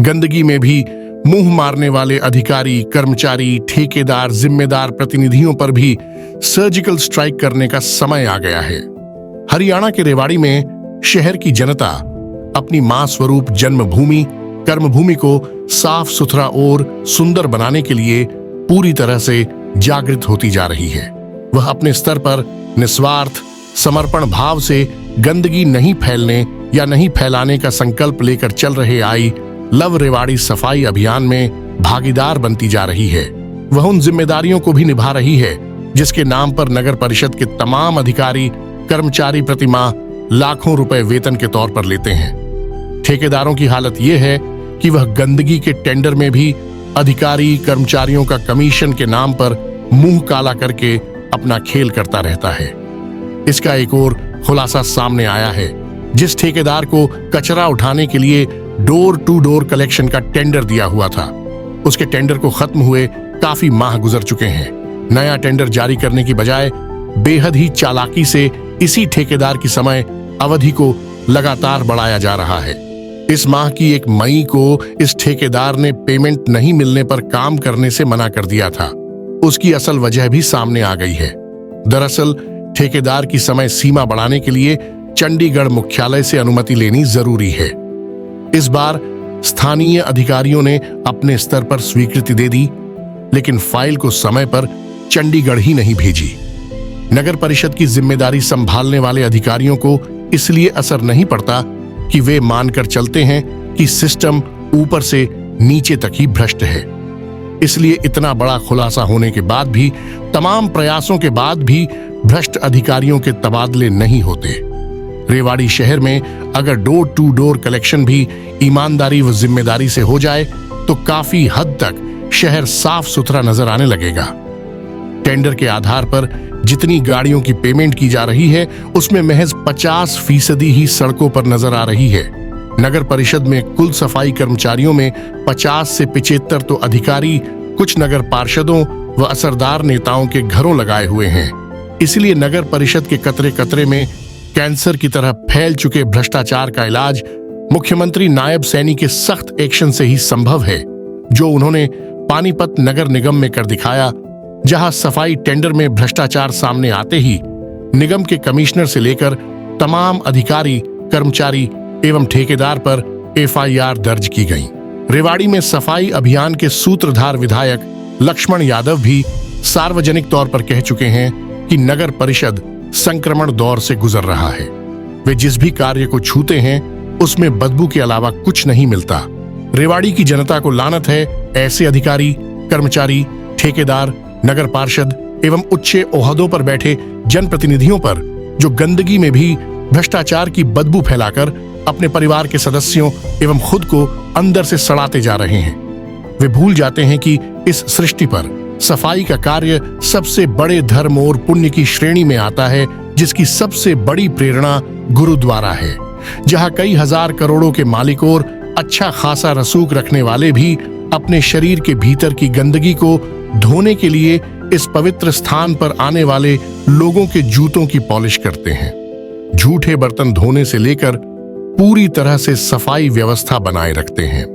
गंदगी में भी मुंह मारने वाले अधिकारी, कर्मचारी, ठेकेदार, जिम्मेदार प्रतिनिधियों पर भी सर्जिकल स्ट्राइक करने का समय आ गया है। हरियाणा के रेवाड़ी में शहर की जनता अपनी मां स्वरूप जन्मभूमि, कर्मभूमि को साफ सुथरा और सुंदर बनाने के लिए पूरी तरह से जागृत होती जा रही है। वह अपने स्तर पर निस्वार्थ समर्पण भाव से गंदगी नहीं फैलने या नहीं फैलाने का संकल्प लेकर चल रहे आई लव रेवाड़ी सफाई अभियान में भागीदार बनती जा रही है। वह उन जिम्मेदारियों को भी निभा रही है जिसके नाम पर नगर परिषद के तमाम अधिकारी, कर्मचारी प्रतिमाह लाखों रुपए वेतन के तौर पर लेते हैं। ठेकेदारों की हालत यह है कि वह गंदगी के टेंडर में भी अधिकारी, कर्मचारियों का कमीशन के नाम पर मुंह काला करके अपना खेल करता रहता है। इसका एक और खुलासा सामने आया है। जिस ठेकेदार को कचरा उठाने के लिए डोर टू डोर कलेक्शन का टेंडर दिया हुआ था, उसके टेंडर को खत्म हुए काफी माह गुजर चुके हैं। नया टेंडर जारी करने की बजाय बेहद ही चालाकी से इसी ठेकेदार की समय अवधि को लगातार बढ़ाया जा रहा है। इस माह की 1 मई को इस ठेकेदार ने पेमेंट नहीं मिलने पर काम करने से मना कर दिया था। उसकी असल वजह भी सामने आ गई है। दरअसल ठेकेदार की समय सीमा बढ़ाने के लिए चंडीगढ़ मुख्यालय से अनुमति लेनी जरूरी है। इस बार स्थानीय अधिकारियों ने अपने स्तर पर स्वीकृति दे दी, लेकिन फाइल को समय पर चंडीगढ़ ही नहीं भेजी। नगर परिषद की जिम्मेदारी संभालने वाले अधिकारियों को इसलिए असर नहीं पड़ता कि वे मानकर चलते हैं कि सिस्टम ऊपर से नीचे तक ही भ्रष्ट है। इसलिए इतना बड़ा खुलासा होने के बाद भी, तमाम प्रयासों के बाद भी भ्रष्ट अधिकारियों के तबादले नहीं होते। रेवाड़ी शहर में अगर डोर टू डोर कलेक्शन भी ईमानदारी व जिम्मेदारी से हो जाए तो काफी हद तक शहर साफ सुथरा नजर आने लगेगा। टेंडर के आधार पर जितनी गाड़ियों की पेमेंट की जा रही है, उसमें महज 50% ही सड़कों पर नजर आ रही है। नगर परिषद में कुल सफाई कर्मचारियों में 50 से 75 तो अधिकारी, कुछ नगर पार्षदों व असरदार नेताओं के घरों लगाए हुए हैं। इसलिए नगर परिषद के कतरे कतरे में कैंसर की तरह फैल चुके भ्रष्टाचार का इलाज मुख्यमंत्री नायब सैनी के सख्त एक्शन से ही संभव है, जो उन्होंने पानीपत नगर निगम में कर दिखाया, जहां सफाई टेंडर में भ्रष्टाचार सामने आते ही निगम के कमिश्नर से लेकर तमाम अधिकारी, कर्मचारी एवं ठेकेदार पर FIR दर्ज की गई। रेवाड़ी में सफाई अभियान के सूत्रधार विधायक लक्ष्मण यादव भी सार्वजनिक तौर पर कह चुके हैं कि नगर परिषद संक्रमण दौर से गुजर रहा है। वे जिस भी कार्य को छूते हैं उसमें बदबू के अलावा कुछ नहीं मिलता। रेवाड़ी की जनता को लानत है ऐसे अधिकारी, कर्मचारी, ठेकेदार, नगर पार्षद एवं उच्च ओहदों पर बैठे जनप्रतिनिधियों पर, जो गंदगी में भी भ्रष्टाचार की बदबू फैलाकर अपने परिवार के सदस्यों एवं खुद को अंदर से सड़ाते जा रहे हैं। वे भूल जाते हैं कि इस सृष्टि पर सफाई का कार्य सबसे बड़े धर्म और पुण्य की श्रेणी में आता है, जिसकी सबसे बड़ी प्रेरणा गुरुद्वारा है, जहां कई हजार करोड़ों के मालिक और अच्छा खासा रसूख रखने वाले भी अपने शरीर के भीतर की गंदगी को धोने के लिए इस पवित्र स्थान पर आने वाले लोगों के जूतों की पॉलिश करते हैं। झूठे बर्तन धोने से लेकर पूरी तरह से सफाई व्यवस्था बनाए रखते हैं।